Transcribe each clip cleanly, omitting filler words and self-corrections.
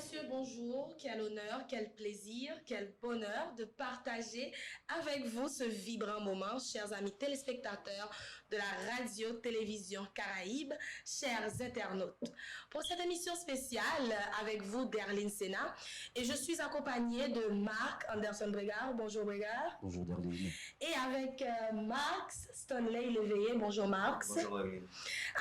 messieurs, bonjour. Quel honneur, quel plaisir, quel bonheur de partager avec vous ce vibrant moment, chers amis téléspectateurs de la radio-télévision Caraïbe, chers internautes. Pour cette émission spéciale, avec vous, Derline Sena, et je suis accompagnée de Marc Anderson Brégard. Bonjour Brégard. Bonjour Derline. Et avec Max Stanley Léveillé. Bonjour Max. Bonjour Derline.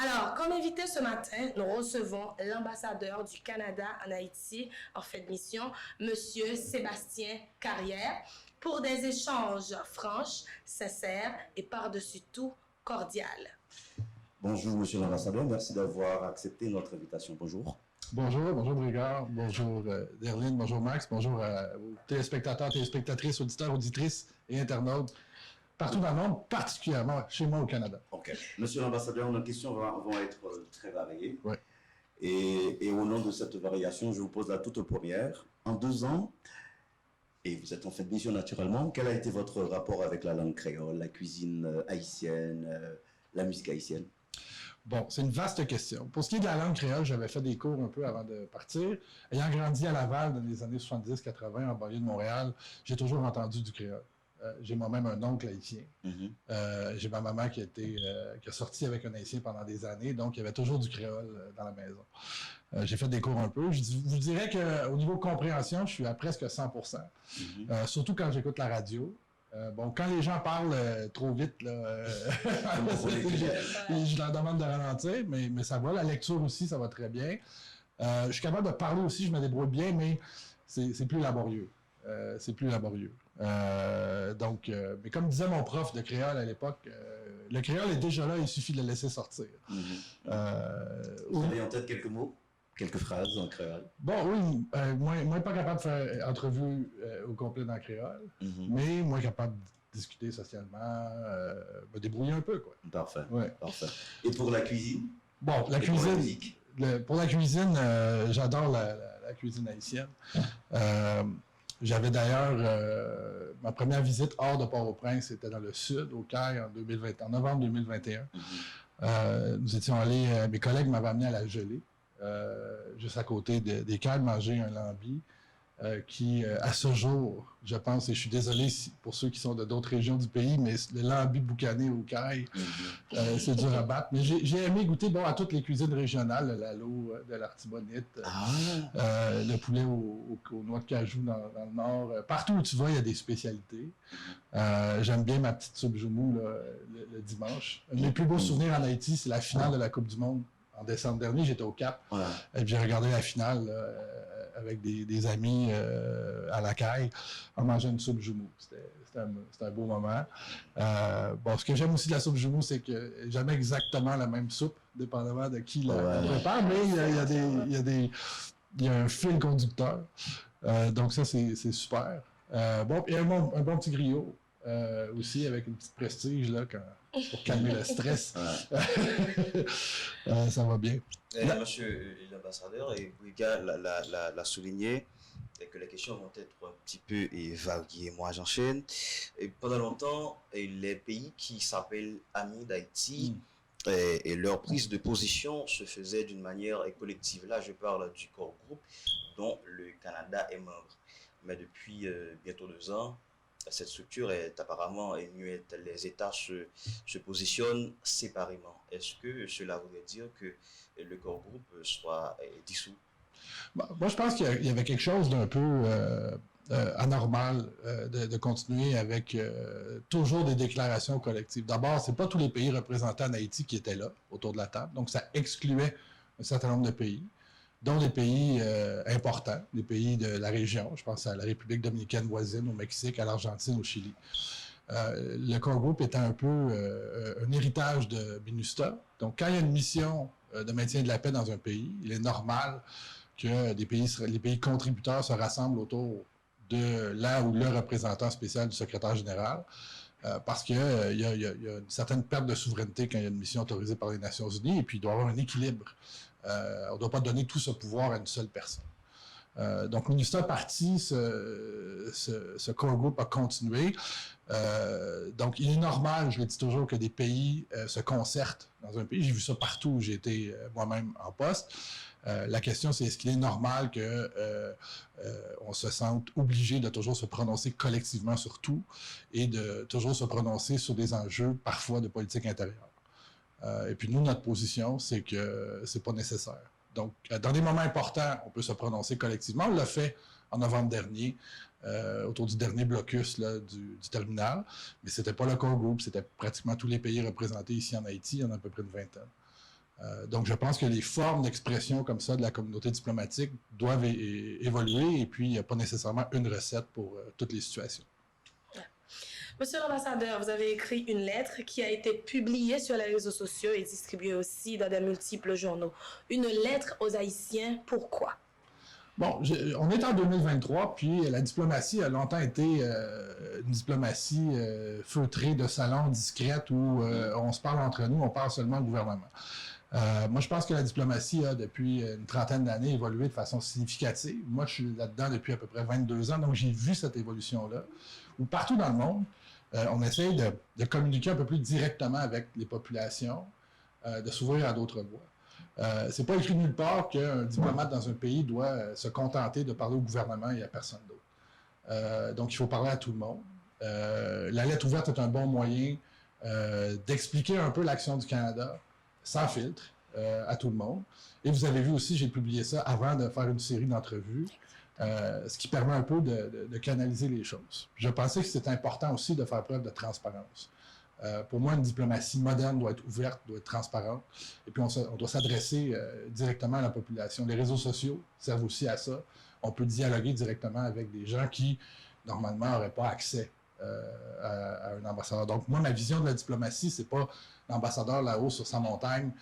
Alors, comme invité ce matin, nous recevons l'ambassadeur du Canada en Haïti, en fait de mission, Monsieur Sébastien Carrière, pour des échanges franches, sincères et par-dessus tout cordiales. Bonjour Monsieur l'ambassadeur, merci d'avoir accepté notre invitation. Bonjour. Bonjour Brégard, bonjour Derline, bonjour Max, bonjour aux téléspectateurs, téléspectatrices, auditeurs, auditrices et internautes partout dans le monde, particulièrement chez moi au Canada. Ok. Monsieur l'ambassadeur, nos questions vont être très variées. Ouais. Et au nom de cette variation, je vous pose la toute première. En 2 ans, et vous êtes en fait mission naturellement, quel a été votre rapport avec la langue créole, la cuisine haïtienne, la musique haïtienne? Bon, c'est une vaste question. Pour ce qui est de la langue créole, j'avais fait des cours un peu avant de partir. Ayant grandi à Laval dans les années 70-80, en banlieue de Montréal, j'ai toujours entendu du créole. J'ai moi-même un oncle haïtien. J'ai ma maman qui a sorti avec un haïtien pendant des années, donc il y avait toujours du créole dans la maison. J'ai fait des cours un peu. Je vous dirais qu'au niveau compréhension, je suis à presque 100%. Surtout quand j'écoute la radio. Bon, quand les gens parlent trop vite, là, je leur demande de ralentir, mais ça va. La lecture aussi, ça va très bien. Je suis capable de parler aussi, je me débrouille bien, mais c'est plus laborieux. Mais comme disait mon prof de créole à l'époque, le créole est déjà là, il suffit de le laisser sortir. Vous avez en tête quelques mots? Quelques phrases en créole? Bon, oui. Moi, pas capable de faire entrevue au complet dans le créole, mais moi, capable de discuter socialement, me débrouiller un peu, quoi. Parfait. Ouais. Parfait. Et pour la cuisine? Bon, la cuisine. Pour la cuisine, j'adore la cuisine haïtienne. J'avais d'ailleurs ma première visite hors de Port-au-Prince, c'était dans le sud, au Caire, en novembre 2021. Nous étions allés, mes collègues m'avaient amené à la gelée. Juste à côté des Cailles, manger un lambi qui, à ce jour, je pense, et je suis désolé pour ceux qui sont de d'autres régions du pays, mais le lambi boucané aux Cailles, c'est dur à battre. Mais j'ai aimé goûter à toutes les cuisines régionales, le lalo de l'Artibonite, le poulet aux noix de cajou dans le nord. Partout où tu vas, il y a des spécialités. J'aime bien ma petite soupe joumou le dimanche. Un de mes plus beaux souvenirs en Haïti, c'est la finale de la Coupe du Monde. En décembre dernier, j'étais au Cap. Et puis j'ai regardé la finale avec des amis à la caille en mangeant une soupe joumou. C'était un beau moment. Ce que j'aime aussi de la soupe joumou, c'est que jamais exactement la même soupe, dépendamment de qui la prépare, mais il y a un fil conducteur. Donc ça, c'est super. Et un bon petit griot. Aussi avec une petite prestige là, pour calmer le stress. Ça va bien. Monsieur l'ambassadeur, et Brigard l'a souligné, et que les questions vont être un petit peu variées. Moi, j'enchaîne. Et pendant longtemps, les pays qui s'appellent Amis d'Haïti, et leur prise de position se faisait d'une manière collective. Là, je parle du corps groupe dont le Canada est membre. Mais depuis bientôt 2 ans, cette structure est apparemment muette. Les États se positionnent séparément. Est-ce que cela voudrait dire que le corps groupe soit dissous? Moi, je pense qu'il y avait quelque chose d'un peu anormal de continuer avec toujours des déclarations collectives. D'abord, c'est pas tous les pays représentés en Haïti qui étaient là, autour de la table. Donc, ça excluait un certain nombre de pays, dont des pays importants, des pays de la région. Je pense à la République dominicaine voisine, au Mexique, à l'Argentine, au Chili. Le corps groupe étant un peu un héritage de MINUSTAH. Donc, quand il y a une mission de maintien de la paix dans un pays, il est normal que les pays contributeurs se rassemblent autour de là ou le représentant spécial du secrétaire général, parce qu'il y a une certaine perte de souveraineté quand il y a une mission autorisée par les Nations Unies, et puis il doit y avoir un équilibre. On ne doit pas donner tout ce pouvoir à une seule personne. Donc, MINUSTAH parti, ce core group a continué. Donc, il est normal, je le dis toujours, que des pays se concertent dans un pays. J'ai vu ça partout où j'ai été moi-même en poste. La question, c'est est-ce qu'il est normal que on se sente obligé de toujours se prononcer collectivement sur tout et de toujours se prononcer sur des enjeux parfois de politique intérieure. Et puis nous, notre position, c'est que c'est pas nécessaire. Donc, dans des moments importants, on peut se prononcer collectivement. On l'a fait en novembre dernier, autour du dernier blocus là, du terminal, mais c'était pas le core group, c'était pratiquement tous les pays représentés ici en Haïti, il y en a à peu près une vingtaine. Donc, je pense que les formes d'expression comme ça de la communauté diplomatique doivent évoluer et puis il n'y a pas nécessairement une recette pour toutes les situations. Monsieur l'ambassadeur, vous avez écrit une lettre qui a été publiée sur les réseaux sociaux et distribuée aussi dans de multiples journaux. Une lettre aux Haïtiens, pourquoi? Bon, on est en 2023, puis la diplomatie a longtemps été une diplomatie feutrée de salon, discrète, où on se parle entre nous, on parle seulement au gouvernement. Moi, je pense que la diplomatie a, depuis une trentaine d'années, évolué de façon significative. Moi, je suis là-dedans depuis à peu près 22 ans, donc j'ai vu cette évolution-là, où partout dans le monde, on essaye de communiquer un peu plus directement avec les populations, de s'ouvrir à d'autres voies. C'est pas écrit nulle part qu'un diplomate dans un pays doit se contenter de parler au gouvernement et à personne d'autre. Donc, il faut parler à tout le monde. La lettre ouverte est un bon moyen d'expliquer un peu l'action du Canada sans filtre à tout le monde. Et vous avez vu aussi, j'ai publié ça avant de faire une série d'entrevues, ce qui permet un peu de canaliser les choses. Je pensais que c'était important aussi de faire preuve de transparence. Pour moi, une diplomatie moderne doit être ouverte, doit être transparente, et puis on doit s'adresser directement à la population. Les réseaux sociaux servent aussi à ça. On peut dialoguer directement avec des gens qui, normalement, n'auraient pas accès à un ambassadeur. Donc, moi, ma vision de la diplomatie, c'est pas l'ambassadeur là-haut sur sa montagne,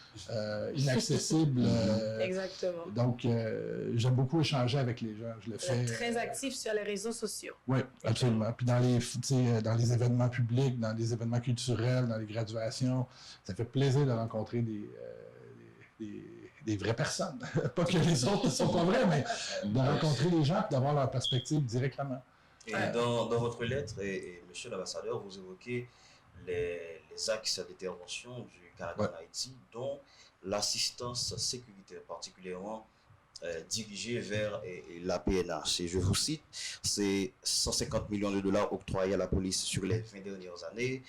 inaccessible. Exactement. Donc, j'aime beaucoup échanger avec les gens. Je le fais. Très actif sur les réseaux sociaux. Oui, absolument. Puis dans les événements publics, dans les événements culturels, dans les graduations, ça fait plaisir de rencontrer des vraies personnes. Pas que les autres ne sont pas vrais, mais de rencontrer les gens et d'avoir leur perspective directement. Et dans votre lettre, et monsieur l'ambassadeur, vous évoquez les axes d'intervention du Canada en Haïti, dont l'assistance sécuritaire, particulièrement dirigée vers la PNH. Et je vous cite, c'est 150 millions de dollars octroyés à la police sur les 20 dernières années,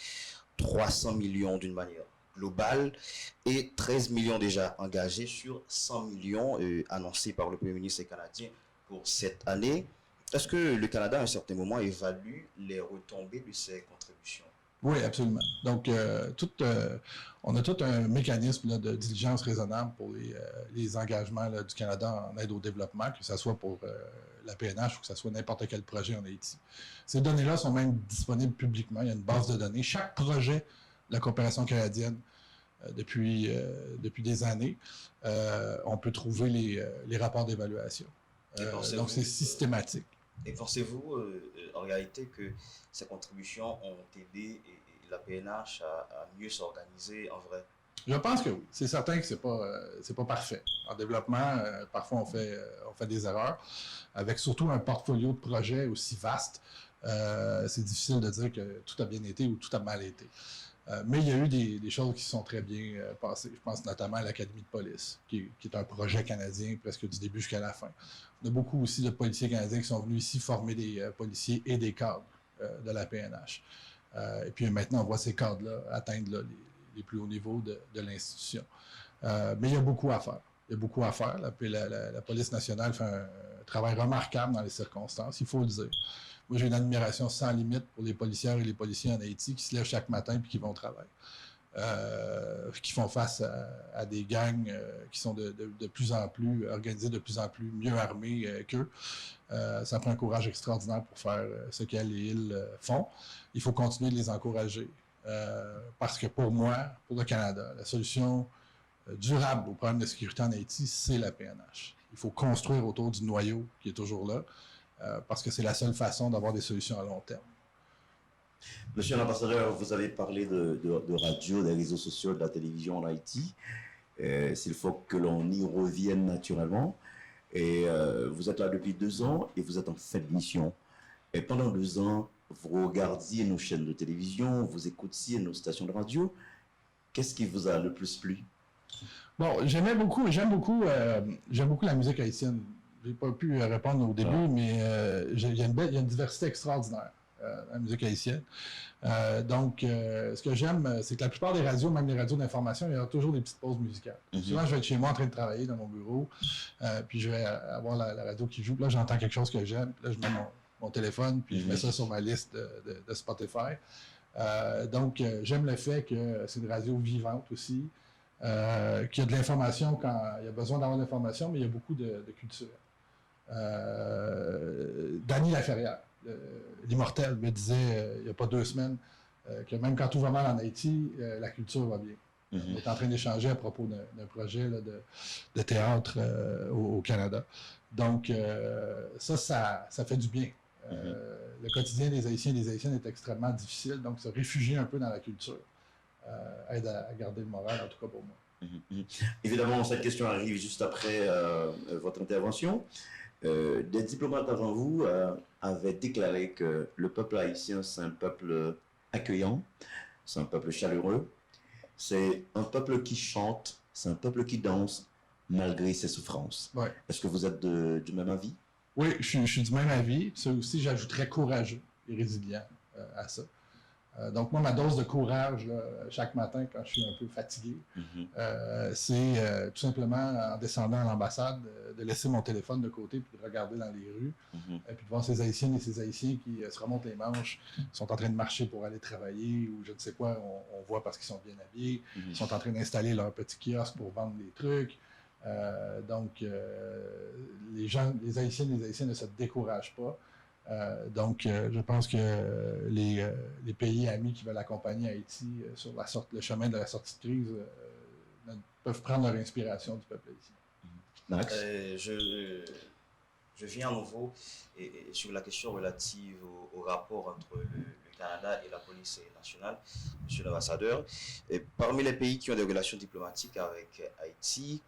300 millions d'une manière globale et 13 millions déjà engagés sur 100 millions annoncés par le Premier ministre canadien pour cette année. Est-ce que le Canada, à un certain moment, évalue les retombées de ces contributions? Oui, absolument. Donc, on a tout un mécanisme là, de diligence raisonnable pour les engagements là, du Canada en aide au développement, que ce soit pour la PNH ou que ce soit n'importe quel projet en Haïti. Ces données-là sont même disponibles publiquement. Il y a une base de données. Chaque projet de la coopération canadienne, depuis des années, on peut trouver les rapports d'évaluation. Donc, c'est systématique. Et pensez-vous, en réalité, que ces contributions ont aidé la PNH à mieux s'organiser en vrai? Je pense que oui. C'est certain que c'est pas parfait. En développement, parfois on fait des erreurs. Avec surtout un portfolio de projets aussi vaste, c'est difficile de dire que tout a bien été ou tout a mal été. Mais il y a eu des choses qui sont très bien passées. Je pense notamment à l'Académie de police, qui est un projet canadien presque du début jusqu'à la fin. On a beaucoup aussi de policiers canadiens qui sont venus ici former des policiers et des cadres de la PNH. Et puis maintenant, on voit ces cadres-là atteindre là, les plus hauts niveaux de l'institution. Mais il y a beaucoup à faire. Il y a beaucoup à faire. La police nationale fait un travail remarquable dans les circonstances, il faut le dire. Moi, j'ai une admiration sans limite pour les policières et les policiers en Haïti qui se lèvent chaque matin et qui vont au travail. Qui font face à des gangs qui sont de plus en plus organisés, de plus en plus mieux armés qu'eux. Ça prend un courage extraordinaire pour faire ce qu'elles et ils font. Il faut continuer de les encourager. Parce que pour moi, pour le Canada, la solution durable au problème de sécurité en Haïti, c'est la PNH. Il faut construire autour du noyau qui est toujours là, parce que c'est la seule façon d'avoir des solutions à long terme. Monsieur l'ambassadeur, vous avez parlé de radio, des réseaux sociaux, de la télévision en Haïti. Il faut que l'on y revienne naturellement. Et vous êtes là depuis 2 ans et vous êtes en fin de mission. Et pendant 2 ans, vous regardiez nos chaînes de télévision, vous écoutiez nos stations de radio. Qu'est-ce qui vous a le plus plu? Bon, j'aime beaucoup la musique haïtienne. J'ai pas pu répondre au début, mais il y a une diversité extraordinaire dans la musique haïtienne. Ce que j'aime, c'est que la plupart des radios, même les radios d'information, il y a toujours des petites pauses musicales. Souvent, je vais être chez moi en train de travailler dans mon bureau, puis je vais avoir la radio qui joue. Puis là, j'entends quelque chose que j'aime. Puis là, je mets mon téléphone, puis je mets ça sur ma liste de Spotify. J'aime le fait que c'est une radio vivante aussi, qu'il y a de l'information quand il y a besoin d'avoir de l'information, mais il y a beaucoup de culture. Danny Laferrière, l'immortel, me disait il n'y a pas 2 semaines que même quand tout va mal en Haïti, la culture va bien. On est en train d'échanger à propos d'un projet là, de théâtre au Canada. Donc, ça fait du bien. Le quotidien des Haïtiens et des Haïtiennes est extrêmement difficile, donc se réfugier un peu dans la culture aide à garder le moral, en tout cas pour moi. Évidemment, cette question arrive juste après votre intervention. Des diplomates avant vous avaient déclaré que le peuple haïtien, c'est un peuple accueillant, c'est un peuple chaleureux, c'est un peuple qui chante, c'est un peuple qui danse malgré ses souffrances. Ouais. Est-ce que vous êtes du même avis? Oui, je suis du même avis. Ça aussi, j'ajouterais courageux et résilient à ça. Donc, moi, ma dose de courage, là, chaque matin, quand je suis un peu fatigué, c'est tout simplement, en descendant à l'ambassade, de laisser mon téléphone de côté puis de regarder dans les rues, et puis de voir ces Haïtiennes et ces Haïtiens qui se remontent les manches, sont en train de marcher pour aller travailler, ou je ne sais quoi, on voit parce qu'ils sont bien habillés, ils sont en train d'installer leur petit kiosque pour vendre des trucs. Les Haïtiennes et les Haïtiens ne se découragent pas. Je pense que les pays amis qui veulent accompagner Haïti sur le chemin de la sortie de crise peuvent prendre leur inspiration du peuple haïtien. Max? Je viens à nouveau et sur la question relative au rapport entre le Canada et la police nationale, monsieur l'ambassadeur. Parmi les pays qui ont des relations diplomatiques avec Haïti,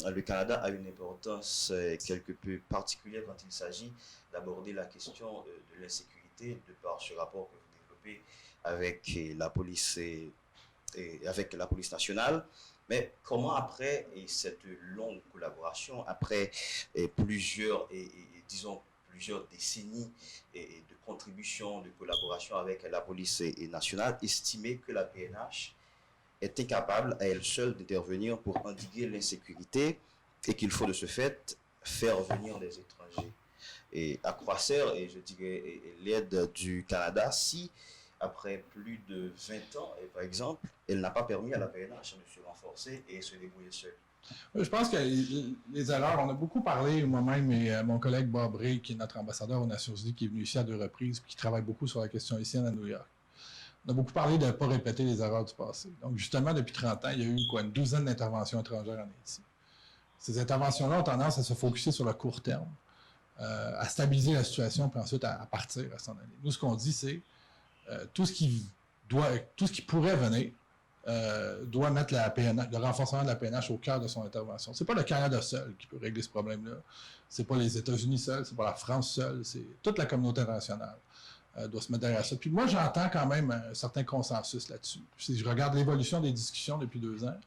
le Canada a une importance quelque peu particulière quand il s'agit d'aborder la question de l'insécurité de par ce rapport que vous développez avec la police avec la police nationale. Mais comment après cette longue collaboration, après plusieurs décennies de contribution, de collaboration avec la police nationale, estimer que la PNH est incapable à elle seule d'intervenir pour endiguer l'insécurité et qu'il faut de ce fait faire venir des étrangers et accroître, et je dirais, l'aide du Canada si, après plus de 20 ans, et par exemple, elle n'a pas permis à la PNH de se renforcer et se débrouiller seule. Je pense que les erreurs, on a beaucoup parlé, moi-même et mon collègue Bob Ray, qui est notre ambassadeur aux Nations Unies, qui est venu ici à 2 reprises, qui travaille beaucoup sur la question haïtienne à New York. On a beaucoup parlé de ne pas répéter les erreurs du passé. Donc, justement, depuis 30 ans, il y a eu une douzaine d'interventions étrangères en Haïti. Ces interventions-là ont tendance à se focusser sur le court terme, à stabiliser la situation, puis ensuite à partir, à s'en aller. Nous, ce qu'on dit, c'est tout ce qui pourrait venir doit mettre le renforcement de la PNH au cœur de son intervention. C'est pas le Canada seul qui peut régler ce problème-là. C'est pas les États-Unis seuls, c'est pas la France seule, c'est toute la communauté internationale. Doit se mettre derrière ça. Puis moi, j'entends quand même un certain consensus là-dessus. Si je regarde l'évolution des discussions depuis 2 ans,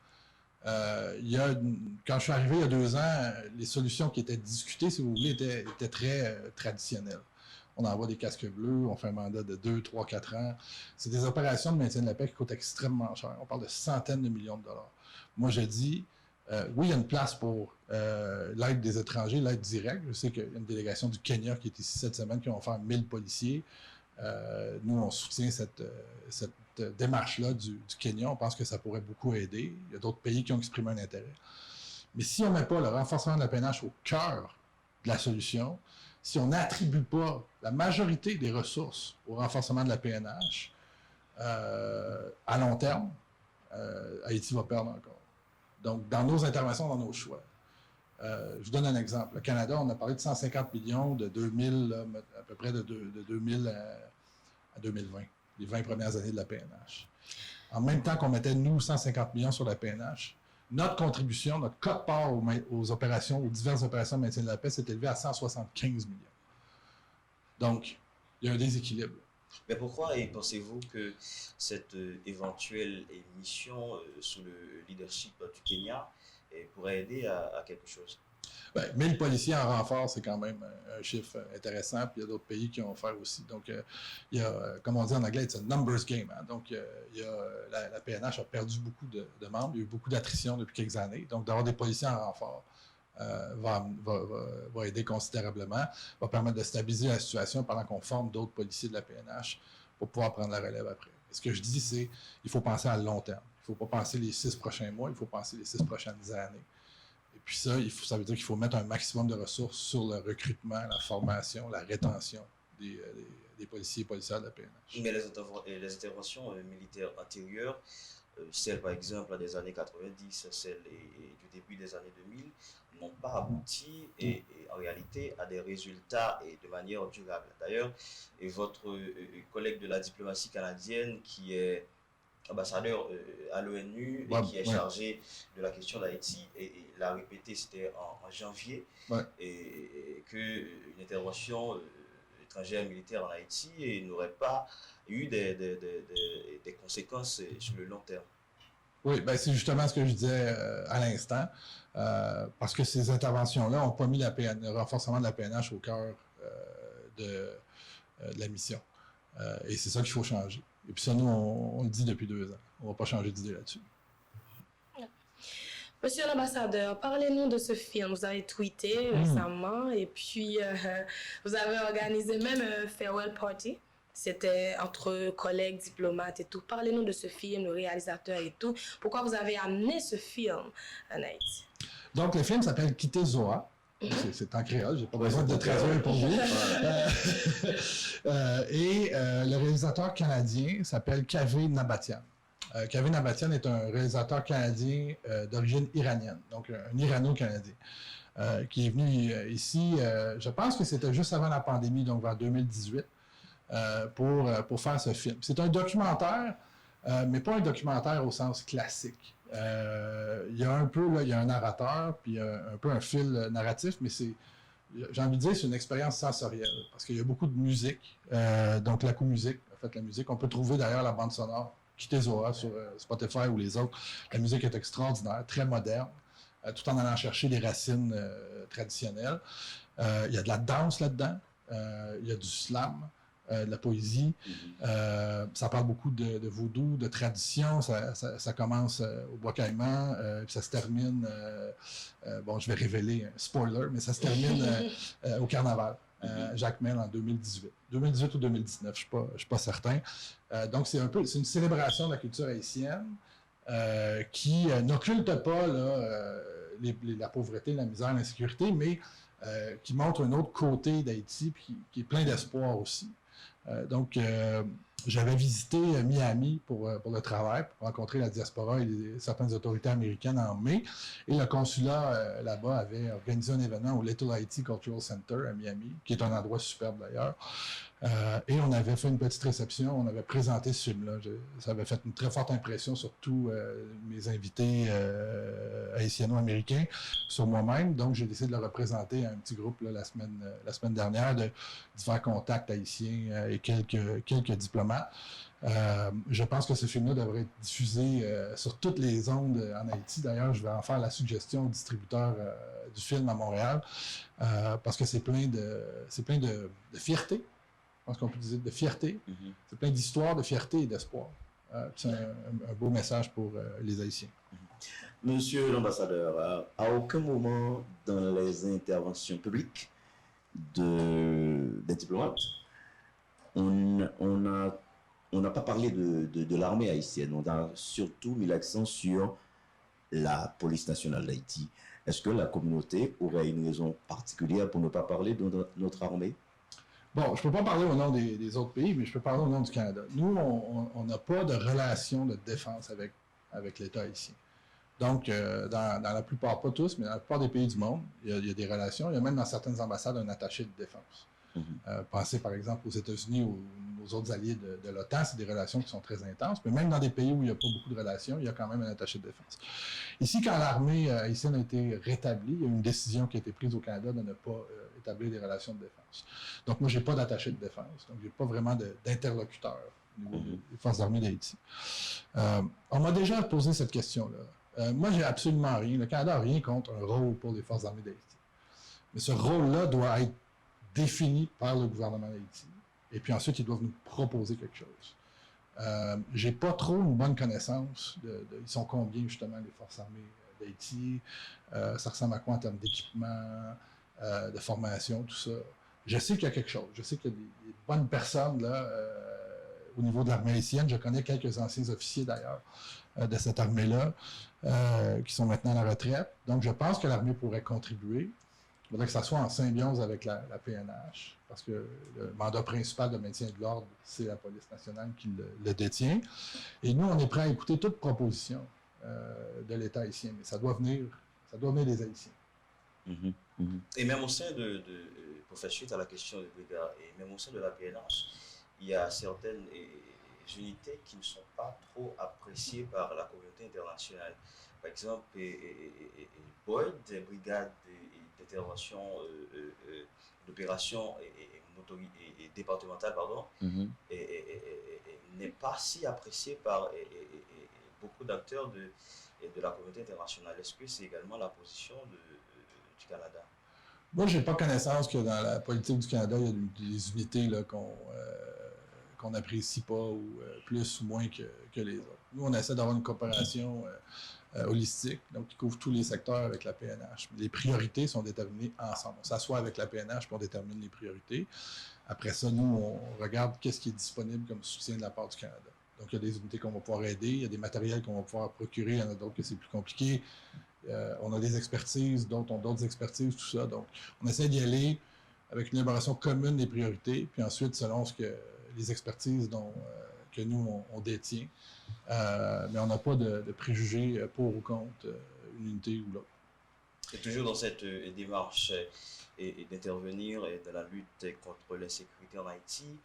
quand je suis arrivé il y a 2 ans, les solutions qui étaient discutées, si vous voulez, étaient très traditionnelles. On envoie des casques bleus, on fait un mandat de 2, 3, 4 ans. C'est des opérations de maintien de la paix qui coûtent extrêmement cher. On parle de centaines de millions de dollars. Moi, je dis, oui, il y a une place pour l'aide des étrangers, l'aide directe. Je sais qu'il y a une délégation du Kenya qui est ici cette semaine, qui vont faire 1000 policiers. Nous, on soutient cette démarche-là du Kenya. On pense que ça pourrait beaucoup aider. Il y a d'autres pays qui ont exprimé un intérêt. Mais si on ne met pas le renforcement de la PNH au cœur de la solution, si on n'attribue pas la majorité des ressources au renforcement de la PNH, à long terme, Haïti va perdre encore. Donc, dans nos interventions, dans nos choix. Je vous donne un exemple. Le Canada, on a parlé de 150 millions de 2000, à peu près de 2000 à 2020, les 20 premières années de la PNH. En même temps qu'on mettait, nous, 150 millions sur la PNH, notre contribution, notre quote-part aux opérations, aux diverses opérations de maintien de la paix s'est élevé à 175 millions. Donc, il y a un déséquilibre. Mais pourquoi et pensez-vous que cette éventuelle mission sous le leadership du Kenya pourrait aider à quelque chose? Ben, 1000 policiers en renfort, c'est quand même un chiffre intéressant. Puis il y a d'autres pays qui ont offert aussi. Donc, il y a, comme on dit en anglais, c'est un numbers game. Hein? Donc, il y a, la PNH a perdu beaucoup de membres. Il y a eu beaucoup d'attrition depuis quelques années. Donc, d'avoir des policiers en renfort va aider considérablement, va permettre de stabiliser la situation pendant qu'on forme d'autres policiers de la PNH pour pouvoir prendre la relève après. Et ce que je dis, c'est qu'il faut penser à long terme. Il ne faut pas penser les 6 prochains mois, il faut penser les 6 prochaines années. Et puis ça, ça veut dire qu'il faut mettre un maximum de ressources sur le recrutement, la formation, la rétention des policiers et policières de la PNH. Mais les interventions militaires antérieures, celles par exemple des années 90, celles du début des années 2000, n'ont pas abouti et en réalité à des résultats et de manière durable. D'ailleurs, votre collègue de la diplomatie canadienne qui est ambassadeur à l'ONU et qui est chargé de la question d'Haïti et l'a répété, c'était en janvier, et qu'une intervention étrangère militaire en Haïti n'aurait pas eu des conséquences sur le long terme. Oui, ben c'est justement ce que je disais à l'instant, parce que ces interventions-là n'ont pas mis le renforcement de la PNH au cœur de la mission. Et c'est ça qu'il faut changer. Et puis ça, nous, on le dit depuis 2 ans. On ne va pas changer d'idée là-dessus. Monsieur l'ambassadeur, parlez-nous de ce film. Vous avez tweeté récemment et puis vous avez organisé même un farewell party. C'était entre collègues, diplomates et tout. Parlez-nous de ce film, le réalisateur et tout. Pourquoi vous avez amené ce film en Haïti? Donc, le film s'appelle Quitter Zoa. C'est en créole, j'ai pas besoin de traduire pour vous. Le réalisateur canadien s'appelle Kaveh Nabatian. Kaveh Nabatian est un réalisateur canadien d'origine iranienne, donc un Irano-Canadien, qui est venu ici, je pense que c'était juste avant la pandémie, donc vers 2018, pour faire ce film. C'est un documentaire, mais pas un documentaire au sens classique. Il y a un peu, là, il y a un narrateur, puis un peu un fil narratif, mais j'ai envie de dire, c'est une expérience sensorielle, parce qu'il y a beaucoup de musique, donc la co-musique, en fait, la musique, on peut trouver d'ailleurs la bande sonore, Quitter Zoa sur Spotify ou les autres. La musique est extraordinaire, très moderne, tout en allant chercher les racines traditionnelles. Il y a de la danse là-dedans, il y a du slam, de la poésie. Ça parle beaucoup de vaudou, de tradition. Ça commence au Bois Caïman, puis ça se termine, bon, je vais révéler un spoiler, mais ça se termine au Carnaval, Jacmel en 2018. 2018 ou 2019, je ne suis pas certain. Donc, c'est une célébration de la culture haïtienne qui n'occulte pas là, la pauvreté, la misère, l'insécurité, mais qui montre un autre côté d'Haïti, puis qui est plein d'espoir aussi. Donc, j'avais visité Miami pour le travail, pour rencontrer la diaspora et certaines autorités américaines en mai. Et le consulat là-bas avait organisé un événement au Little Haiti Cultural Center à Miami, qui est un endroit superbe d'ailleurs. Et on avait fait une petite réception, on avait présenté ce film-là. Ça avait fait une très forte impression sur tous mes invités haïtiano-américains, sur moi-même. Donc, j'ai décidé de le représenter à un petit groupe là, la semaine dernière de divers contacts haïtiens et quelques diplomates. Je pense que ce film-là devrait être diffusé sur toutes les ondes en Haïti. D'ailleurs, je vais en faire la suggestion au distributeur du film à Montréal, parce que c'est plein de fierté. Je pense qu'on peut dire de fierté. C'est plein d'histoires, de fierté et d'espoir. C'est un beau message pour les Haïtiens. Monsieur l'ambassadeur, à aucun moment dans les interventions publiques des diplomates, on n'a pas parlé de l'armée haïtienne. On a surtout mis l'accent sur la police nationale d'Haïti. Est-ce que la communauté aurait une raison particulière pour ne pas parler de notre armée? Bon, je ne peux pas parler au nom des autres pays, mais je peux parler au nom du Canada. Nous, on n'a pas de relation de défense avec l'État haïtien. Donc, dans la plupart, pas tous, mais dans la plupart des pays du monde, il y a des relations. Il y a même dans certaines ambassades un attaché de défense. Pensez par exemple aux États-Unis ou aux autres alliés de l'OTAN, c'est des relations qui sont très intenses, mais même dans des pays où il n'y a pas beaucoup de relations, il y a quand même un attaché de défense. Ici, quand l'armée haïtienne a été rétablie, il y a une décision qui a été prise au Canada de ne pas établir des relations de défense. Donc, moi, je n'ai pas d'attaché de défense. Donc, je n'ai pas vraiment d'interlocuteur au niveau des Forces armées d'Haïti. On m'a déjà posé cette question-là. Moi, j'ai absolument rien. Le Canada n'a rien contre un rôle pour les Forces armées d'Haïti. Mais ce rôle-là doit être défini par le gouvernement d'Haïti. Et puis ensuite, ils doivent nous proposer quelque chose. J'ai pas trop une bonne connaissance ils sont combien, justement, les Forces armées d'Haïti? Ça ressemble à quoi en termes d'équipement, de formation, tout ça? Je sais qu'il y a quelque chose. Je sais qu'il y a des bonnes personnes, là, au niveau de l'armée haïtienne. Je connais quelques anciens officiers, d'ailleurs, de cette armée-là, qui sont maintenant à la retraite. Donc, je pense que l'armée pourrait contribuer. Il faudrait que ça soit en symbiose avec la PNH, parce que le mandat principal de maintien de l'ordre, c'est la police nationale qui le détient. Et nous, on est prêt à écouter toute proposition de l'État haïtien, mais ça doit venir des Haïtiens. Et même au sein pour faire suite à la question de brigade, et même au sein de la PNH, il y a certaines unités qui ne sont pas trop appréciées par la communauté internationale. Par exemple, BOID, des brigades d'intervention, d'opération et départementale, pardon, n'est pas si appréciée par beaucoup d'acteurs de la communauté internationale. Est-ce que c'est également la position du Canada? Moi, je n'ai pas connaissance que dans la politique du Canada, il y a des unités là, qu'on n'apprécie pas, ou plus ou moins que les autres. Nous, on essaie d'avoir une coopération holistique, donc qui couvre tous les secteurs avec la PNH. Les priorités sont déterminées ensemble. On s'assoit avec la PNH pour déterminer les priorités. Après ça, nous, on regarde qu'est-ce qui est disponible comme soutien de la part du Canada. Donc, il y a des unités qu'on va pouvoir aider, il y a des matériels qu'on va pouvoir procurer, il y en a d'autres que c'est plus compliqué. On a des expertises, d'autres ont d'autres expertises, tout ça. Donc, on essaie d'y aller avec une élaboration commune des priorités, puis ensuite, selon les expertises que nous, on détient. Mais on n'a pas de préjugés pour ou contre une unité ou l'autre. Et toujours dans cette démarche d'intervenir dans la lutte contre l'insécurité en Haïti,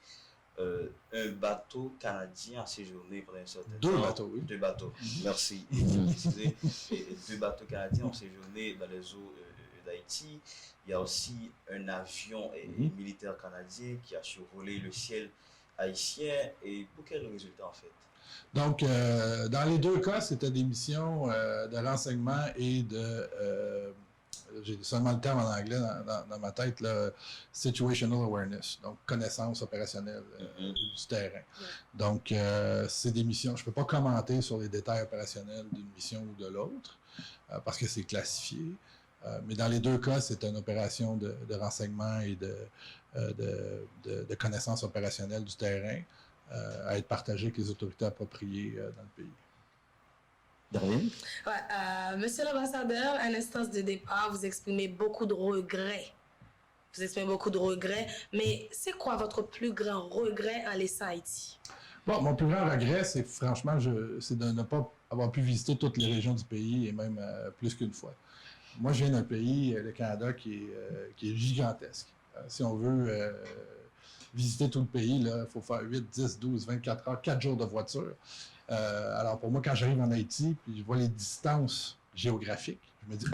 un bateau canadien a séjourné pendant un certain temps. Deux bateaux, oui. Deux bateaux, merci. Deux bateaux canadiens ont séjourné dans les eaux d'Haïti. Il y a aussi un avion militaire canadien qui a survolé le ciel haïtien. Et pour quel résultat, en fait? Donc, dans les deux cas, c'était des missions de renseignement et j'ai seulement le terme en anglais dans ma tête, là, situational awareness, donc connaissance opérationnelle du terrain. Donc, c'est des missions, je ne peux pas commenter sur les détails opérationnels d'une mission ou de l'autre, parce que c'est classifié. Mais dans les deux cas, c'est une opération de renseignement et de connaissance opérationnelle du terrain à être partagée avec les autorités appropriées dans le pays. Darlene? Monsieur l'ambassadeur, à l'instance de départ, vous exprimez beaucoup de regrets. Mais c'est quoi votre plus grand regret en laissant Haïti? Bon, mon plus grand regret, c'est franchement, c'est de ne pas avoir pu visiter toutes les régions du pays, et même plus qu'une fois. Moi, je viens d'un pays, le Canada, qui est gigantesque. Si on veut visiter tout le pays, il faut faire 8, 10, 12, 24 heures, 4 jours de voiture. Alors, pour moi, quand j'arrive en Haïti, puis je vois les distances géographiques, je me dis,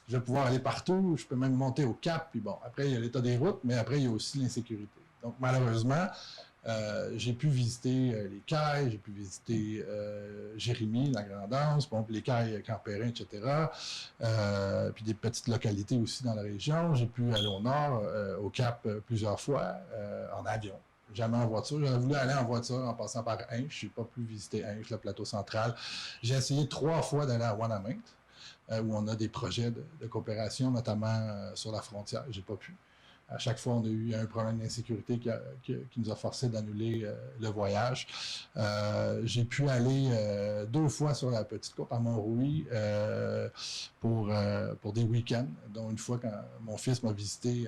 je vais pouvoir aller partout, je peux même monter au Cap, puis bon, après, il y a l'état des routes, mais après, il y a aussi l'insécurité. Donc, malheureusement, j'ai pu visiter les Cailles, j'ai pu visiter Jérémie, la Grande-Anse, bon, les Cailles, Camp-Perrin, etc. Puis des petites localités aussi dans la région. J'ai pu aller au nord, au Cap, plusieurs fois, en avion. Jamais en voiture. J'aurais voulu aller en voiture en passant par Hinche. Je n'ai pas pu visiter Hinche, le plateau central. J'ai essayé 3 fois d'aller à Wanamint, où on a des projets de coopération, notamment sur la frontière. J'ai pas pu. À chaque fois, on a eu un problème d'insécurité qui nous a forcé d'annuler le voyage. J'ai pu aller 2 fois sur la Petite Côte, à Mont-Rouy, pour des week-ends, dont une fois quand mon fils m'a visité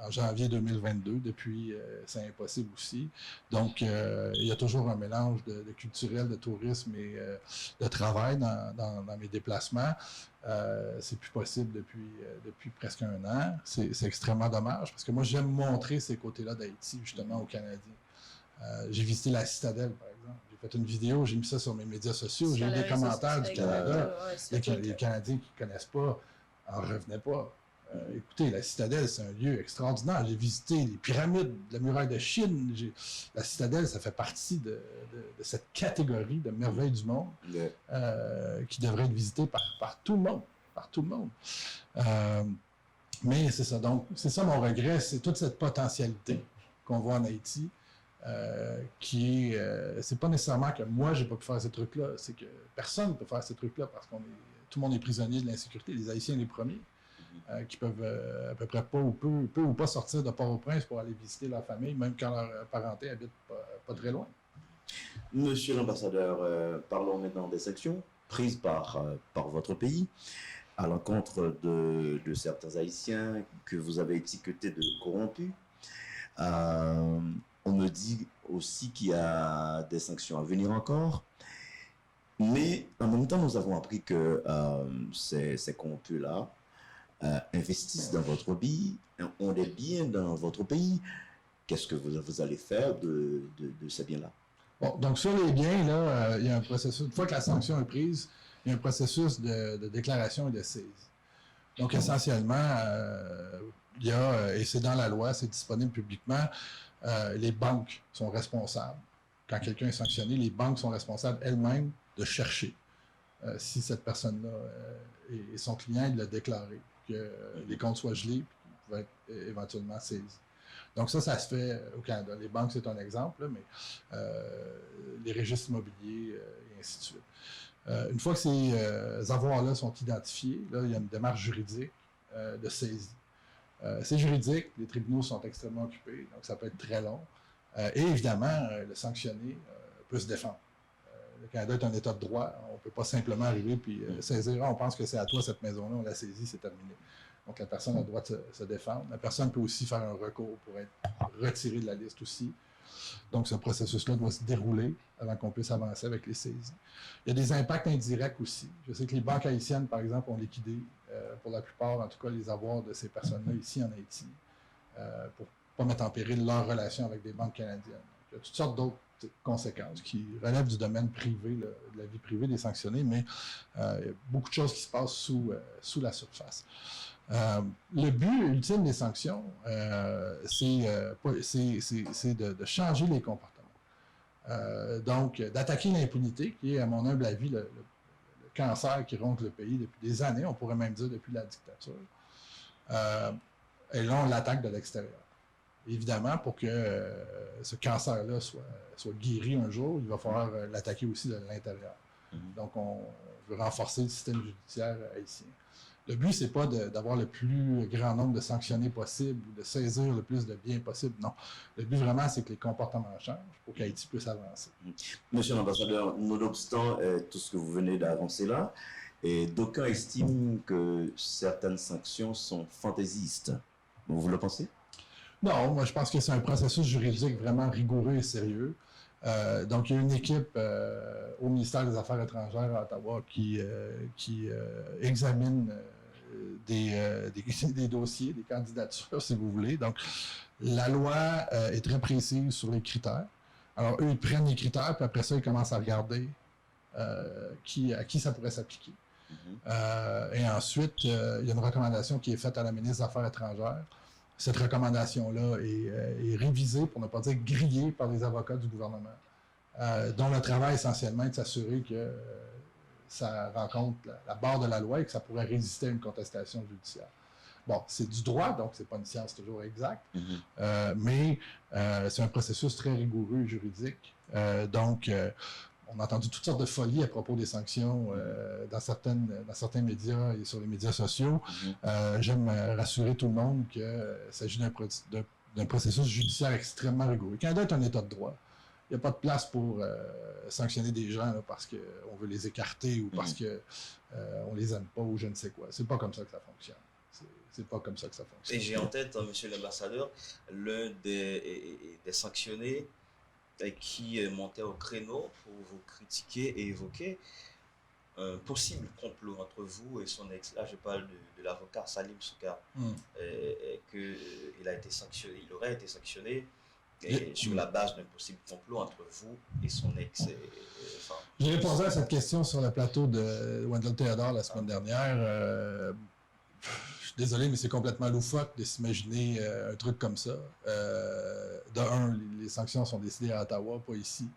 en janvier 2022. Depuis, c'est impossible aussi. Donc, il y a toujours un mélange de culturel, de tourisme et de travail dans mes déplacements. C'est plus possible depuis presque 1 an. C'est extrêmement dommage parce que moi, j'aime montrer ces côtés-là d'Haïti, justement, aux Canadiens. J'ai visité la Citadelle, par exemple. J'ai fait une vidéo, j'ai mis ça sur mes médias sociaux. J'ai eu des commentaires du Canada. Les Canadiens qui ne connaissent pas n'en revenaient pas. Écoutez, la citadelle, c'est un lieu extraordinaire. J'ai visité les pyramides de la muraille de Chine. La citadelle, ça fait partie de cette catégorie de merveilles du monde qui devrait être visitée par tout le monde. Par tout le monde. Mais c'est ça. Donc, c'est ça mon regret, c'est toute cette potentialité qu'on voit en Haïti, qui est... c'est pas nécessairement que moi, j'ai pas pu faire ces trucs-là, c'est que personne ne peut faire ces trucs-là parce que tout le monde est prisonnier de l'insécurité, les Haïtiens les premiers. Qui peuvent à peu près pas ou peu ou pas sortir de Port-au-Prince pour aller visiter leur famille, même quand leur parenté habite pas très loin. Monsieur l'ambassadeur, parlons maintenant des sanctions prises par votre pays à l'encontre de certains Haïtiens que vous avez étiquetés de corrompus. On me dit aussi qu'il y a des sanctions à venir encore. Mais en même temps, nous avons appris que ces corrompus-là investissent dans votre pays, ont des biens dans votre pays. Qu'est-ce que vous allez faire de ces biens-là? Bon, donc sur les biens, là, il y a un processus, une fois que la sanction est prise, il y a un processus de déclaration et de saisie. Donc essentiellement, il y a, et c'est dans la loi, c'est disponible publiquement, les banques sont responsables. Quand quelqu'un est sanctionné, les banques sont responsables elles-mêmes de chercher si cette personne-là et son client l'a déclaré, que les comptes soient gelés et qu'ils pouvaient être éventuellement saisis. Donc ça se fait au Canada. Les banques, c'est un exemple, là, mais les registres immobiliers et ainsi de suite. Une fois que ces avoirs-là sont identifiés, là, il y a une démarche juridique de saisie. C'est juridique, les tribunaux sont extrêmement occupés, donc ça peut être très long. Et évidemment, le sanctionné peut se défendre. Le Canada est un État de droit. On ne peut pas simplement arriver puis saisir. On pense que c'est à toi cette maison-là, on l'a saisie, c'est terminé. Donc la personne a le droit de se défendre. La personne peut aussi faire un recours pour être retirée de la liste aussi. Donc ce processus-là doit se dérouler avant qu'on puisse avancer avec les saisies. Il y a des impacts indirects aussi. Je sais que les banques haïtiennes, par exemple, ont liquidé, pour la plupart, en tout cas, les avoirs de ces personnes-là ici en Haïti, pour ne pas mettre en péril leur relation avec des banques canadiennes. Donc, il y a toutes sortes d'autres conséquences qui relèvent du domaine privé, de la vie privée des sanctionnés, mais il y a beaucoup de choses qui se passent sous la surface. Le but ultime des sanctions, c'est de changer les comportements. Donc, d'attaquer l'impunité, qui est, à mon humble avis, le cancer qui ronge le pays depuis des années, on pourrait même dire depuis la dictature. Et là, on l'attaque de l'extérieur. Évidemment, pour que ce cancer-là soit guéri un jour, il va falloir l'attaquer aussi de l'intérieur. Donc, on veut renforcer le système judiciaire haïtien. Le but, c'est pas d'avoir le plus grand nombre de sanctionnés possible ou de saisir le plus de biens possible. Non. Le but, vraiment, c'est que les comportements changent pour qu'Haïti puisse avancer. Monsieur l'ambassadeur, nonobstant tout ce que vous venez d'avancer là, d'aucuns estiment que certaines sanctions sont fantaisistes. Vous le pensez? Non, moi, je pense que c'est un processus juridique vraiment rigoureux et sérieux. Donc, il y a une équipe au ministère des Affaires étrangères à Ottawa qui examine des dossiers, des candidatures, si vous voulez. Donc, la loi est très précise sur les critères. Alors, eux, ils prennent les critères, puis après ça, ils commencent à regarder à qui ça pourrait s'appliquer. Et ensuite, il y a une recommandation qui est faite à la ministre des Affaires étrangères. Cette recommandation-là est révisée, pour ne pas dire grillée, par les avocats du gouvernement, dont le travail essentiellement est de s'assurer que ça rencontre la barre de la loi et que ça pourrait résister à une contestation judiciaire. Bon, c'est du droit, donc c'est pas une science toujours exacte, mais c'est un processus très rigoureux et juridique. Donc, on a entendu toutes sortes de folies à propos des sanctions dans certains médias et sur les médias sociaux. J'aime rassurer tout le monde qu'il s'agit d'un processus judiciaire extrêmement rigoureux. Le Canada est un État de droit. Il n'y a pas de place pour sanctionner des gens là, parce qu'on veut les écarter ou parce qu'on les aime pas ou je ne sais quoi. C'est pas comme ça que ça fonctionne. C'est pas comme ça que ça fonctionne. Et j'ai en tête, monsieur l'ambassadeur, l'un des sanctionnés qui montait au créneau pour vous critiquer et évoquer un possible complot entre vous et son ex. Là, je parle de l'avocat Salim Souka, qu'il a été sanctionné, il aurait été sanctionné sur la base d'un possible complot entre vous et son ex. J'ai répondu à cette question sur le plateau de Wendell Theodore la semaine dernière. Je suis désolé, mais c'est complètement loufoque de s'imaginer un truc comme ça. De un, les sanctions sont décidées à Ottawa, pas ici.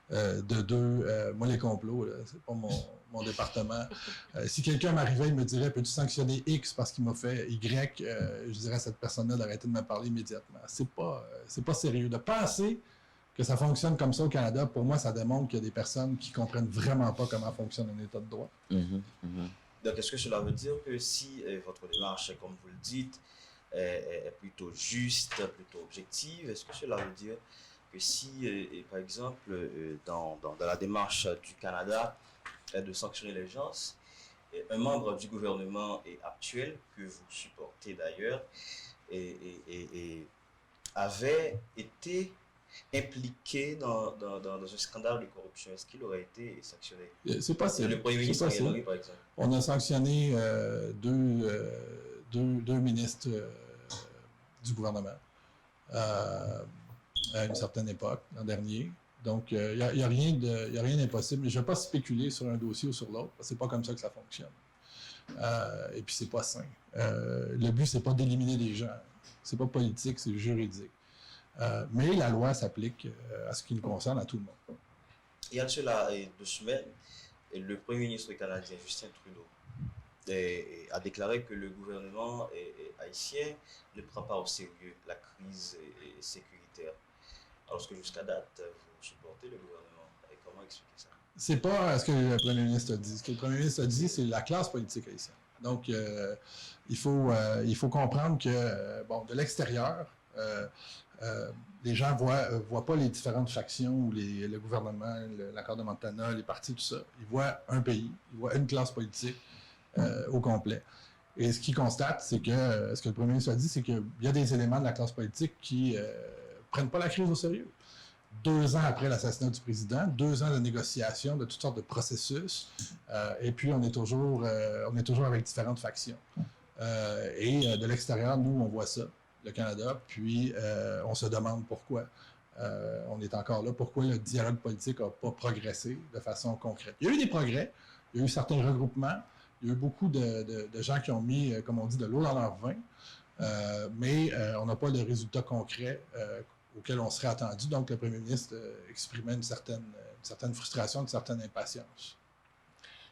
De deux, moi, les complots, là, c'est pas mon département. Si quelqu'un m'arrivait, il me dirait, peux-tu sanctionner X parce qu'il m'a fait Y, je dirais à cette personne-là d'arrêter de me parler immédiatement. C'est pas sérieux. De penser que ça fonctionne comme ça au Canada, pour moi, ça démontre qu'il y a des personnes qui comprennent vraiment pas comment fonctionne un État de droit. Donc, est-ce que cela veut dire que si votre démarche, comme vous le dites, est plutôt juste, plutôt objective, est-ce que cela veut dire que si, par exemple, dans la démarche du Canada de sanctionner les gens, un membre du gouvernement actuel, que vous supportez d'ailleurs, avait été impliqué dans un scandale de corruption, est-ce qu'il aurait été sanctionné? C'est possible. Le Premier ministre Henry, par exemple. On a sanctionné deux ministres du gouvernement à une certaine époque, l'an dernier. Donc, il n'y a rien d'impossible. Mais je ne vais pas spéculer sur un dossier ou sur l'autre, parce que ce n'est pas comme ça que ça fonctionne. Et puis, c'est pas sain. Le but, c'est pas d'éliminer des gens. C'est pas politique, c'est juridique. Mais la loi s'applique à ce qui nous concerne, à tout le monde. Il y a de cela 2 semaines, le Premier ministre canadien, Justin Trudeau, a déclaré que le gouvernement haïtien ne prend pas au sérieux la crise sécuritaire. Alors que jusqu'à date, vous supportez le gouvernement. Et comment expliquer ça? C'est pas ce que le Premier ministre a dit. Ce que le Premier ministre a dit, c'est la classe politique haïtienne. Donc, il faut comprendre que, de l'extérieur, les gens voient pas les différentes factions ou le gouvernement, l'accord de Montana, les partis, tout ça. Ils voient un pays, ils voient une classe politique au complet. Et ce qu'ils constatent, c'est que, ce que le Premier ministre a dit, c'est qu'il y a des éléments de la classe politique qui prennent pas la crise au sérieux. 2 ans après l'assassinat du président, 2 ans de négociations, de toutes sortes de processus, et puis on est toujours avec différentes factions. Et de l'extérieur, nous, on voit ça, le Canada, puis on se demande pourquoi on est encore là, pourquoi le dialogue politique n'a pas progressé de façon concrète. Il y a eu des progrès, il y a eu certains regroupements, il y a eu beaucoup de gens qui ont mis, comme on dit, de l'eau dans leur vin, mais on n'a pas de résultats concrets auquel on serait attendu. Donc, le Premier ministre exprimait une certaine frustration, une certaine impatience.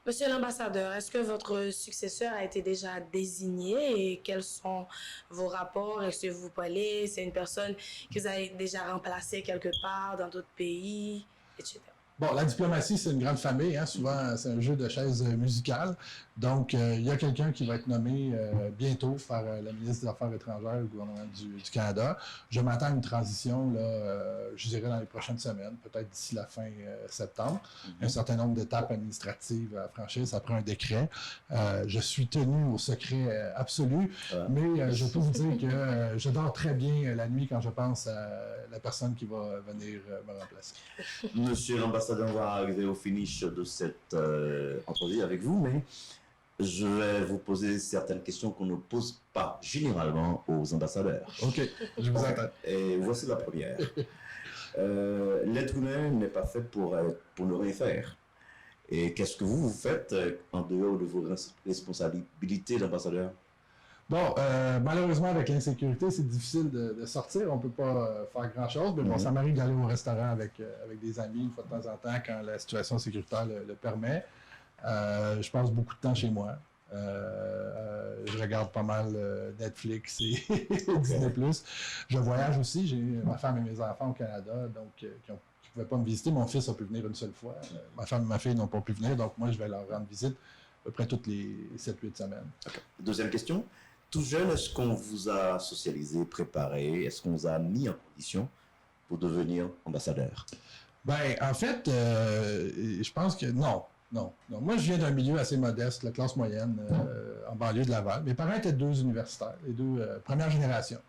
Monsieur l'ambassadeur, est-ce que votre successeur a été déjà désigné et quels sont vos rapports? Est-ce que vous parlez? C'est une personne que vous avez déjà remplacée quelque part dans d'autres pays, etc.? Bon, la diplomatie, c'est une grande famille. Hein? Souvent, c'est un jeu de chaises musicales. Donc, il y a quelqu'un qui va être nommé bientôt par la ministre des Affaires étrangères du gouvernement du Canada. Je m'attends à une transition, là, je dirais, dans les prochaines semaines, peut-être d'ici la fin septembre. Un certain nombre d'étapes administratives à franchir, ça prend un décret. Je suis tenu au secret absolu, mais je peux vous dire que je dors très bien la nuit quand je pense à la personne qui va venir me remplacer. Monsieur l'ambassadeur, on va arriver au finish de cette entrevue avec vous, mais je vais vous poser certaines questions qu'on ne pose pas généralement aux ambassadeurs. OK, je vous attends. Et voici la première. L'être humain n'est pas fait pour ne rien faire. Et qu'est-ce que vous faites en dehors de vos responsabilités d'ambassadeur? Bon, malheureusement, avec l'insécurité, c'est difficile de sortir. On ne peut pas faire grand-chose. Mais bon, ça m'arrive d'aller au restaurant avec des amis une fois de temps en temps quand la situation sécuritaire le permet. Je passe beaucoup de temps chez moi. Je regarde pas mal Netflix et Disney+. Je voyage aussi. J'ai ma femme et mes enfants au Canada, donc qui ne pouvaient pas me visiter. Mon fils a pu venir une seule fois. Ma femme et ma fille n'ont pas pu venir, donc moi, je vais leur rendre visite à peu près toutes les 7-8 semaines. Okay. Deuxième question. Tout jeune, est-ce qu'on vous a socialisé, préparé? Est-ce qu'on vous a mis en condition pour devenir ambassadeur? Ben, en fait, je pense que non. Moi, je viens d'un milieu assez modeste, la classe moyenne, en banlieue de Laval. Mes parents étaient 2 universitaires, les 2 première génération.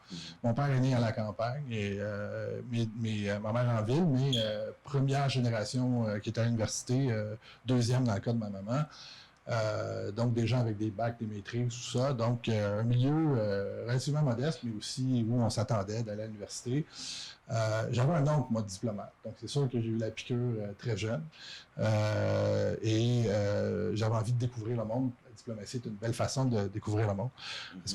Mon père est né à la campagne et ma mère en ville, mais première génération qui était à l'université, 2e dans le cas de ma maman. Donc des gens avec des bacs, des maîtrises, tout ça. Donc un milieu relativement modeste, mais aussi où on s'attendait d'aller à l'université. J'avais un oncle, moi, diplomate. Donc c'est sûr que j'ai eu la piqûre très jeune. Et j'avais envie de découvrir le monde, la diplomatie est une belle façon de découvrir le monde. Ce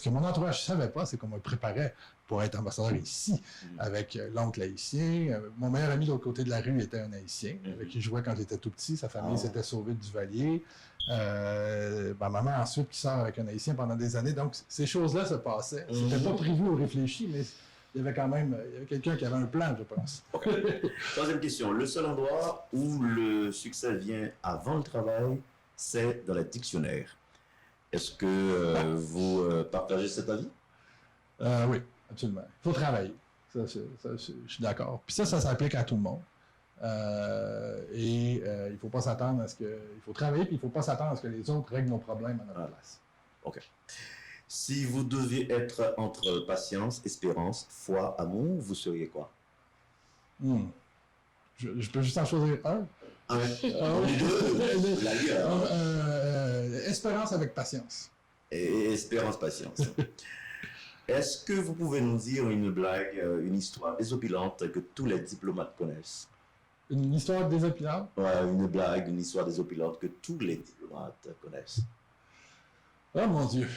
que mon entourage ne savait pas, c'est qu'on me préparait pour être ambassadeur ici, avec l'oncle haïtien. Mon meilleur ami de l'autre côté de la rue était un haïtien, avec qui je jouais quand j'étais tout petit. Sa famille s'était sauvée du Duvalier. Ma maman ensuite qui sort avec un haïtien pendant des années. Donc, ces choses-là se passaient. C'était pas prévu ou réfléchi, mais il y avait quand même quelqu'un qui avait un plan, je pense. Okay. Troisième question. Le seul endroit où le succès vient avant le travail, c'est dans le dictionnaire. Est-ce que vous partagez cet avis? Oui, absolument. Il faut travailler. Ça, je suis d'accord. Puis ça s'applique à tout le monde. Il ne faut pas s'attendre à ce que... Il faut travailler, puis il ne faut pas s'attendre à ce que les autres règlent nos problèmes à notre place. OK. Si vous deviez être entre patience, espérance, foi, amour, vous seriez quoi? Je peux juste en choisir un? Espérance avec patience. Et espérance, patience. Est-ce que vous pouvez nous dire une blague, une histoire désopilante que tous les diplomates connaissent? Une histoire désopilante? Ouais, une blague, une histoire désopilante que tous les diplomates connaissent. Oh mon Dieu!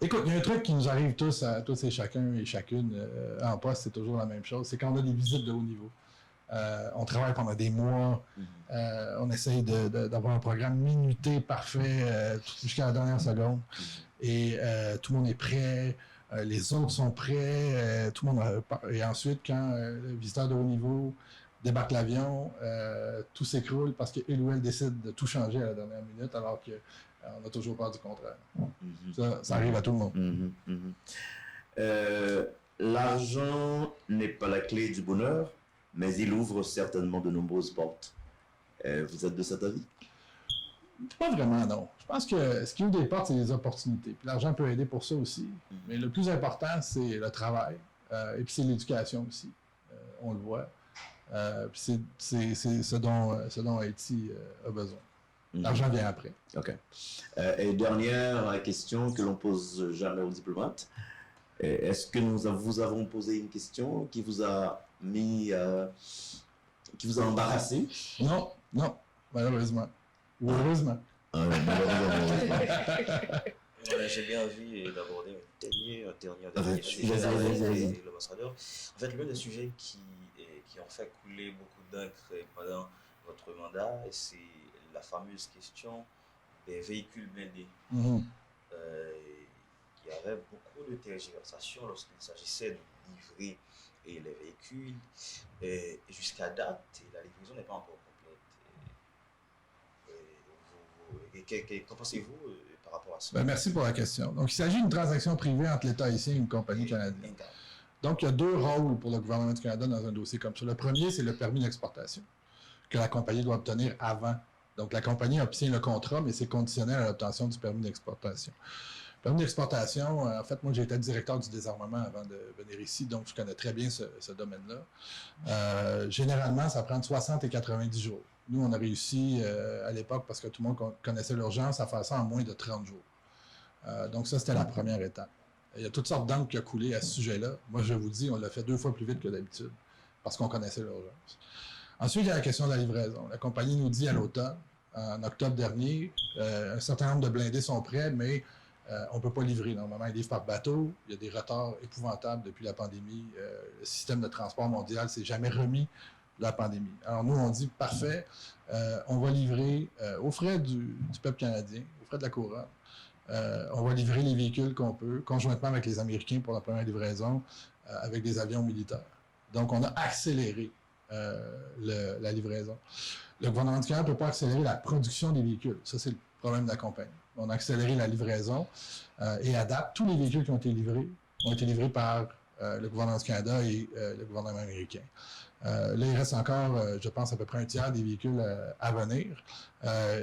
Écoute, il y a un truc qui nous arrive tous et chacun et chacune en poste, c'est toujours la même chose, c'est quand on a des visites de haut niveau. On travaille pendant des mois, on essaye d'avoir un programme minuté, parfait, jusqu'à la dernière seconde. Et tout le monde est prêt, les autres sont prêts, tout le monde et ensuite, quand le visiteur de haut niveau débarque l'avion, tout s'écroule parce qu'il ou elle décide de tout changer à la dernière minute, alors qu'on a toujours peur du contraire. Ça arrive à tout le monde. L'argent n'est pas la clé du bonheur, mais il ouvre certainement de nombreuses portes. Vous êtes de cet avis? Pas vraiment, non. Je pense que ce qui ouvre des portes, c'est les opportunités. Puis l'argent peut aider pour ça aussi. Mais le plus important, c'est le travail. Et puis c'est l'éducation aussi. On le voit. Puis c'est ce dont Haïti a besoin. L'argent vient après. OK. Et dernière question que l'on pose jamais aux diplomates. Est-ce que vous avons posé une question qui vous a qui vous a embarrassé? Non, malheureusement. Ou heureusement. J'ai bien envie d'aborder un dernier sujet avec l'ambassadeur. En fait, l'un des sujets qui ont fait couler beaucoup d'encre pendant votre mandat, c'est la fameuse question des véhicules blindés. Il y avait beaucoup de tergiversations lorsqu'il s'agissait de livrer les véhicules. Et jusqu'à date, la livraison n'est pas encore complète. Qu'en pensez-vous par rapport à ça? Merci pour la question. Donc, il s'agit d'une transaction privée entre l'État haïtien et une compagnie canadienne. Donc, il y a deux rôles pour le gouvernement du Canada dans un dossier comme ça. Le premier, c'est le permis d'exportation que la compagnie doit obtenir avant. Donc, la compagnie obtient le contrat, mais c'est conditionnel à l'obtention du permis d'exportation. Le permis d'exportation, en fait, moi, j'ai été directeur du désarmement avant de venir ici, donc je connais très bien ce domaine-là. Généralement, ça prend 60 et 90 jours. Nous, on a réussi à l'époque, parce que tout le monde connaissait l'urgence, à faire ça en moins de 30 jours. Donc ça, c'était la première étape. Il y a toutes sortes d'encre qui a coulé à ce sujet-là. Moi, je vous dis, on l'a fait 2 fois plus vite que d'habitude, parce qu'on connaissait l'urgence. Ensuite, il y a la question de la livraison. La compagnie nous dit à l'automne, en octobre dernier, un certain nombre de blindés sont prêts, mais on ne peut pas livrer. Normalement, ils livrent par bateau. Il y a des retards épouvantables depuis la pandémie. Le système de transport mondial ne s'est jamais remis de la pandémie. Alors nous, on dit, parfait, on va livrer aux frais du peuple canadien, aux frais de la couronne. On va livrer les véhicules qu'on peut, conjointement avec les Américains pour la première livraison, avec des avions militaires. Donc, on a accéléré la livraison. Le gouvernement du Canada ne peut pas accélérer la production des véhicules. Ça, c'est le problème de la compagnie. On a accéléré la livraison et à date, tous les véhicules qui ont été livrés par le gouvernement du Canada et le gouvernement américain. Là, il reste encore, je pense, à peu près un tiers des véhicules à venir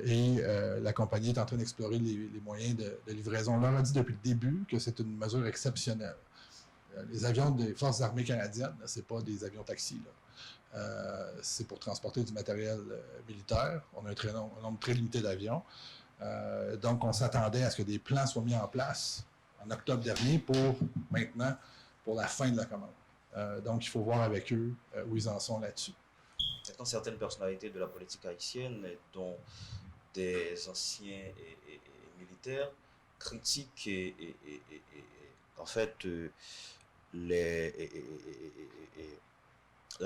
et la compagnie est en train d'explorer les moyens de livraison. On leur a dit depuis le début que c'est une mesure exceptionnelle. Les avions des Forces armées canadiennes, ce n'est pas des avions taxis. C'est pour transporter du matériel militaire. On a un nombre très limité d'avions. Donc, on s'attendait à ce que des plans soient mis en place en octobre dernier pour la fin de la commande. Donc, il faut voir avec eux où ils en sont là-dessus. Maintenant, certaines personnalités de la politique haïtienne, dont des anciens et militaires critiquent en fait la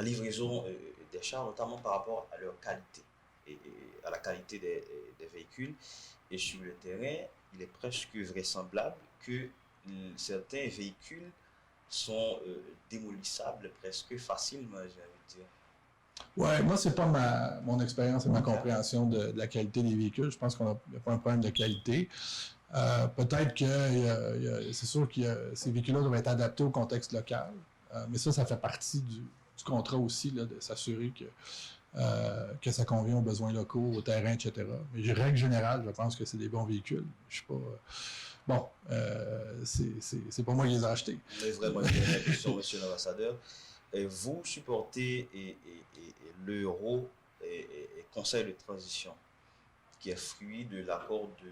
livraison des chars, notamment par rapport à leur qualité et à la qualité des véhicules. Et sur le terrain, il est presque vraisemblable que certains véhicules sont démolissables presque facilement, j'ai envie de dire. Ouais, moi, c'est pas mon expérience et ma compréhension de la qualité des véhicules. Je pense qu'on n'a pas un problème de qualité. Peut-être que c'est sûr que ces véhicules-là doivent être adaptés au contexte local. Mais ça fait partie du contrat aussi, là, de s'assurer que ça convient aux besoins locaux, au terrain, etc. Mais règle générale, je pense que c'est des bons véhicules. Je suis pas... Bon, c'est pas moi qui les ai achetés. Mais vraiment, une dernière question, monsieur l'ambassadeur. Vous supportez l'euro et Conseil de transition, qui est fruit de l'accord de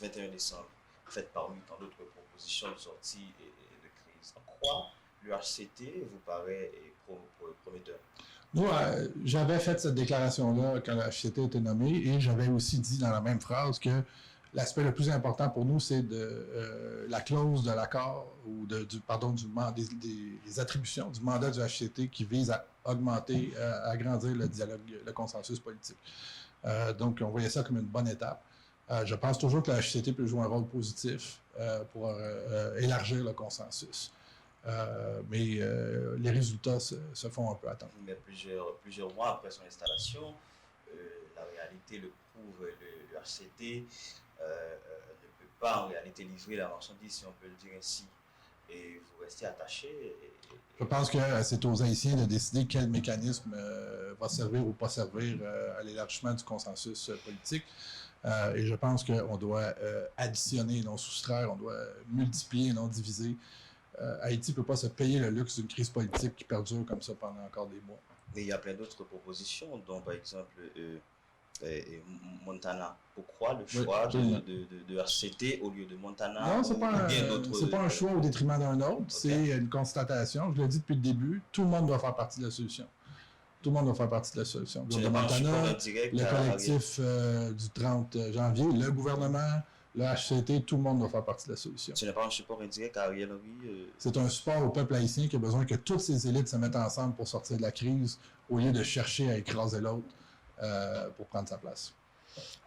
21 décembre, fait parmi tant d'autres propositions de sortie et de crise. En quoi le HCT vous paraît prometteur? Moi, j'avais fait cette déclaration-là quand le HCT a été nommé et j'avais aussi dit dans la même phrase que l'aspect le plus important pour nous, c'est la clause de l'accord ou des attributions du mandat du HCT qui vise à augmenter, à agrandir le dialogue, le consensus politique. Donc, on voyait ça comme une bonne étape. Je pense toujours que le HCT peut jouer un rôle positif pour élargir le consensus. Mais les résultats se font un peu attendre. Mais plusieurs mois après son installation, la réalité le prouve, le HCT ne peut pas en réalité livrer la marchandise, si on peut le dire ainsi, et vous restez attaché. Je pense que c'est aux Haïtiens de décider quel mécanisme va servir ou pas servir à l'élargissement du consensus politique. Et je pense qu'on doit additionner, non soustraire, on doit multiplier, non diviser. Haïti ne peut pas se payer le luxe d'une crise politique qui perdure comme ça pendant encore des mois. Mais il y a plein d'autres propositions, dont par exemple Montana. Pourquoi le choix de HCT au lieu de Montana? Non, c'est pas un choix au détriment d'un autre, c'est une constatation. Je l'ai dit depuis le début, tout le monde doit faire partie de la solution. Tout le monde doit faire partie de la solution. Le Montana, le collectif du 30 janvier, le gouvernement, le HCT, tout le monde doit faire partie de la solution. Ce n'est pas un support indirect à Ariel Henry? C'est un support au peuple haïtien qui a besoin que toutes ces élites se mettent ensemble pour sortir de la crise, au lieu de chercher à écraser l'autre pour prendre sa place.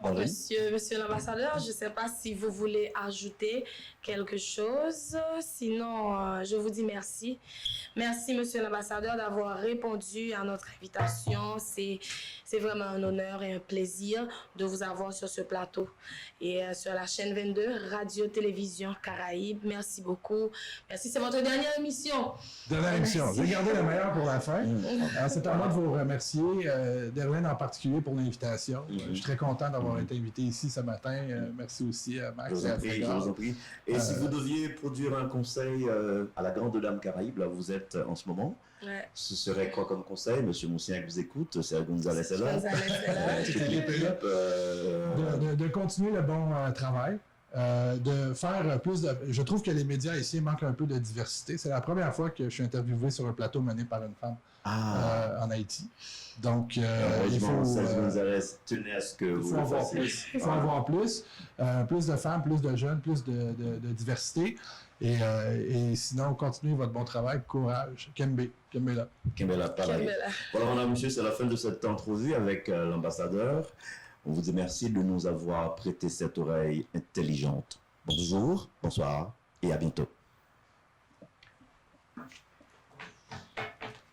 Bon, monsieur l'ambassadeur, je ne sais pas si vous voulez ajouter quelque chose. Sinon, je vous dis merci. Merci, monsieur l'ambassadeur, d'avoir répondu à notre invitation. C'est vraiment un honneur et un plaisir de vous avoir sur ce plateau et sur la chaîne 22, Radio-Télévision Caraïbes. Merci beaucoup. Merci, c'est votre dernière émission. Dernière émission. J'ai gardé le meilleur pour la fin. C'est à moi de vous remercier, Derlène en particulier, pour l'invitation. Je suis très content d'avoir été invité ici ce matin. Merci aussi à Max et à Frédéric. Je vous en prie. Et si vous deviez produire un conseil à la Grande Dame Caraïbe, là où vous êtes en ce moment, ce serait quoi comme conseil? Monsieur Moussien vous écoute, c'est Gonzalez est là. De continuer le bon travail. De faire plus de... Je trouve que les médias ici manquent un peu de diversité. C'est la première fois que je suis interviewé sur un plateau mené par une femme en Haïti. Donc, il faut... tenez à ce que vous en voir plus. Il faut en voir plus. Plus de femmes, plus de jeunes, plus de diversité. Et sinon, continuez votre bon travail. Courage. Kembe là. Pareil. Voilà, madame, monsieur, c'est la fin de cette entrevue avec l'ambassadeur. On vous dit merci de nous avoir prêté cette oreille intelligente. Bonjour, bonsoir et à bientôt.